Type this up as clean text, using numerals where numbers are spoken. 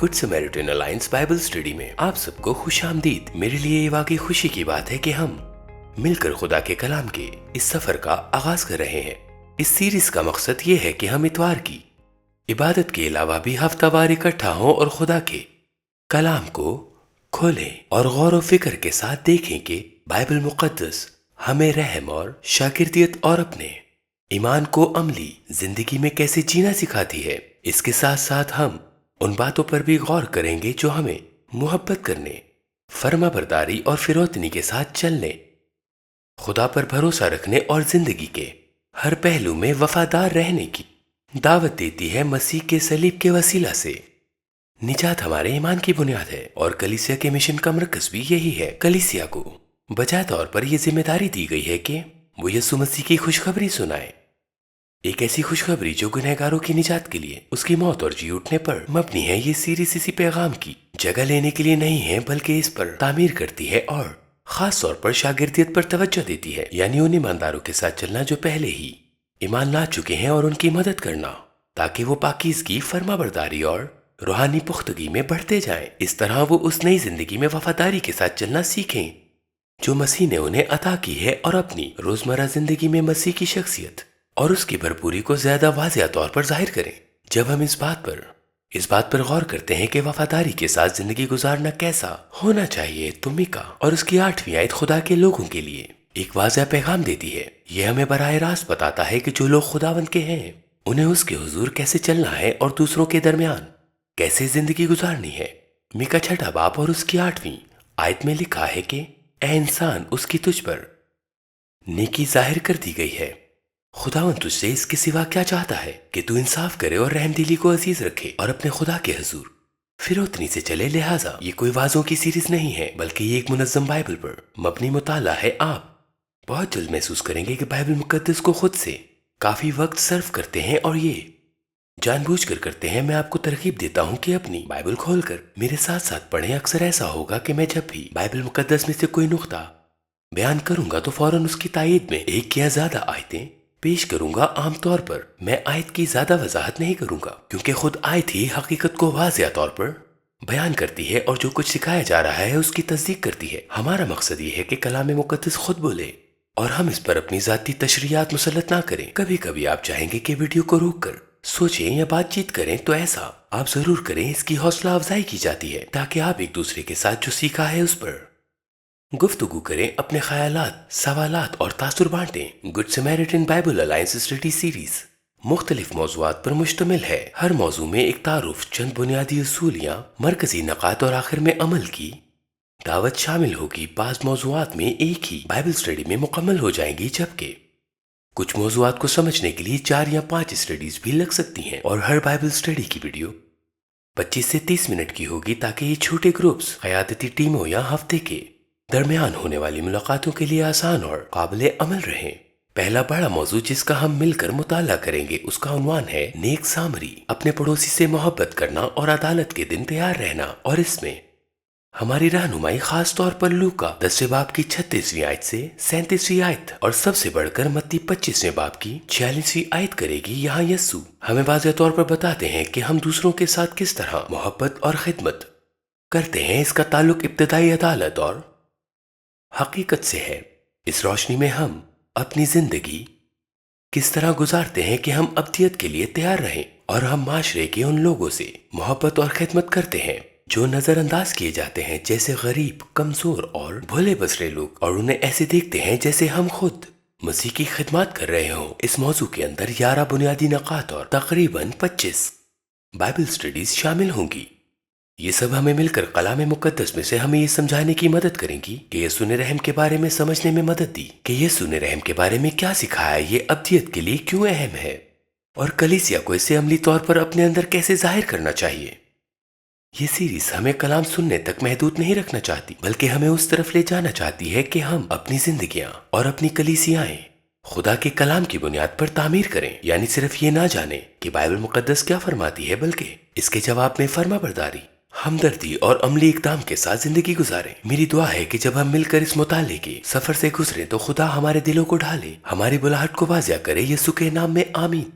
Good Samaritan alliance Bible study में आप सबको खुश आमदीद। मेरे लिए ये वाकई खुशी की बात है कि हम मिलकर खुदा के कलाम के इस सफर का आगाज कर रहे हैं। इस सीरीज का मकसद ये है कि हम इतवार की इबादत के अलावा भी हफ्तावार इकट्ठा हों और खुदा के कलाम को खोलें और गौर व फिक्र के साथ देखें कि बाइबल मुकद्दस हमें रहम और शागिर्दियत और अपने ईमान को अमली जिंदगी में कैसे जीना सिखाती है। इसके साथ साथ हम उन बातों पर भी गौर करेंगे जो हमें मोहब्बत करने, फर्माबरदारी और फिरौतनी के साथ चलने, खुदा पर भरोसा रखने और जिंदगी के हर पहलू में वफादार रहने की दावत देती है। मसीह के सलीब के वसीला से निजात हमारे ईमान की बुनियाद है और कलीसिया के मिशन का मरकज भी यही है। कलीसिया को बजाय तौर पर यह जिम्मेदारी दी गई है कि वो यीशु मसीह की खुशखबरी सुनाए, एक ऐसी खुशखबरी जो गुनहगारों की निजात के लिए उसकी मौत और जी उठने पर मबनी है। ये सीरीज इसी पैगाम की जगह लेने के लिए नहीं है, बल्कि इस पर तामीर करती है और खास तौर पर शागिर्दियत पर तवज्जो देती है, यानी उन ईमानदारों के साथ चलना जो पहले ही ईमान ला चुके हैं और उनकी मदद करना ताकि वो पाकीज़गी, फर्माबरदारी और रूहानी पुख्तगी में बढ़ते जाएं। इस तरह वो उस नई जिंदगी में वफादारी के साथ चलना सीखें जो मसीह ने उन्हें अता की है और अपनी रोजमर्रा जिंदगी में मसीह की शख्सियत और उसकी भरपूरी को ज्यादा वाज़िया तौर पर जाहिर करें। जब हम इस बात पर गौर करते हैं कि वफादारी के साथ जिंदगी गुजारना कैसा होना चाहिए, तो मीका और उसकी 8वीं आयत खुदा के लोगों के लिए एक वाज़िया पैगाम देती है। यह हमें बराह रास्त बताता है कि जो लोग खुदावंद के हैं उन्हें उसके हुजूर कैसे चलना है और दूसरों के दरमियान कैसे जिंदगी गुजारनी है। मीका 6 बाब और उसकी 8वीं आयत में लिखा है कि ए इंसान, उसकी तुझ पर नेकी जाहिर कर दी गई है। खुदावंद तुझसे इसके सिवा क्या चाहता है कि तू इंसाफ करे और रहमदिली को अजीज रखे और अपने खुदा के हुजूर फिरौतनी से चले। लिहाजा ये कोई वाजों की सीरीज नहीं है, बल्कि ये एक मुनज़्ज़म बाइबल पर मबनी मुताला है। आप बहुत जल्द महसूस करेंगे कि बाइबल मुकद्दस को खुद से काफी वक्त सर्व करते हैं और ये जानबूझकर करते हैं। मैं आपको तरकीब देता हूँ कि अपनी बाइबल खोलकर मेरे साथ साथ पढ़ें। अक्सर ऐसा होगा कि मैं जब भी बाइबल मुकद्दस में से कोई नुक्ता बयान करूंगा तो फौरन उसकी तायीद में एक या ज्यादा आयतें पेश करूंगा। आमतौर पर मैं आयत की ज्यादा वजाहत नहीं करूंगा, क्योंकि खुद आयत ही हकीकत को वाज़िया तौर पर बयान करती है और जो कुछ सिखाया जा रहा है उसकी तस्दीक करती है। हमारा मकसद ये है कि कलाम मुकद्दस खुद बोले और हम इस पर अपनी जाती तशरीयात मुसल्लत ना करें। कभी कभी आप चाहेंगे कि वीडियो को रोक कर सोचें या बातचीत करें, तो ऐसा आप जरूर करें। इसकी हौसला अफजाई की जाती है ताकि आप एक दूसरे के साथ जो सीखा है उस पर गुफ्तगू करें, अपने ख्यालात, सवालात और तासुर बांटें। Good Samaritan Bible alliance study series मुख्तलिफ मौज़ूआत पर मुश्तमिल है। हर मौजू में एक तारुफ, चंद बुनियादी उसूलियाँ, मरकजी नकात और आखिर में अमल की दावत शामिल होगी। बाज़ मौज़ूआत में एक ही बाइबल स्टडी में मुकम्मल हो जाएंगी, जबकि कुछ मौज़ूआत को समझने के लिए 4 या 5 स्टडीज भी लग सकती हैं। और हर बाइबल स्टडी की वीडियो 25 से 30 मिनट की होगी ताकि ये छोटे ग्रुप्स, क़यादती टीमों या हफ्ते के दरमियान होने वाली मुलाकातों के लिए आसान और काबिल अमल रहें। पहला बड़ा मौजू जिसका हम मिलकर मुताला करेंगे उसका उन्वान है नेक सामरी, अपने पड़ोसी से मोहब्बत करना और अदालत के दिन तैयार रहना। और इसमें हमारी रहनुमाई खास तौर पर लूका 10वें बाब की 36वीं आयत से 37वीं आयत और सबसे बढ़कर मत्ती 25वें बाब की 46वीं आयत करेगी। यहाँ यस्सु हमें वाज़ेह तौर पर बताते हैं कि हम दूसरों के साथ किस तरह मोहब्बत और खिदमत करते हैं। इसका ताल्लुक इब्तदाई अदालत और हकीकत से है। इस रोशनी में हम अपनी जिंदगी किस तरह गुजारते हैं कि हम अब्दियत के लिए तैयार रहें और हम माशरे के उन लोगों से मोहब्बत और खिदमत करते हैं जो नजरअंदाज किए जाते हैं, जैसे गरीब, कमजोर और भोले बसरे लोग, और उन्हें ऐसे देखते हैं जैसे हम खुद मसीह की खिदमत कर रहे हों। इस मौजू के अंदर 11 बुनियादी नकात और तकरीबन 25 बाइबल स्टडीज शामिल होंगी। ये सब हमें मिलकर कलाम मुकद्दस में से हमें ये समझाने की मदद करेंगी कि यीशु ने रहम के बारे में समझने में मदद दी कि यीशु ने रहम के बारे में क्या सिखाया, ये अब्दियत के लिए क्यों अहम है और कलीसिया को इसे अमली तौर पर अपने अंदर कैसे जाहिर करना चाहिए। ये सीरीज हमें कलाम सुनने तक महदूद नहीं रखना चाहती, बल्कि हमें उस तरफ ले जाना चाहती है कि हम अपनी जिंदगियां और अपनी कलीसियाएं खुदा के कलाम की बुनियाद पर तामीर करें। यानी सिर्फ ये ना जाने कि बाइबल मुकद्दस क्या फरमाती है, बल्कि इसके जवाब में फर्माबरदारी, हमदर्दी और अमली इकदाम के साथ जिंदगी गुजारें। मेरी दुआ है कि जब हम मिलकर इस मुताले के सफर से गुजरें तो खुदा हमारे दिलों को ढाले, हमारी बुलाहट को वाज़िया करे। यीशु के नाम में आमीन।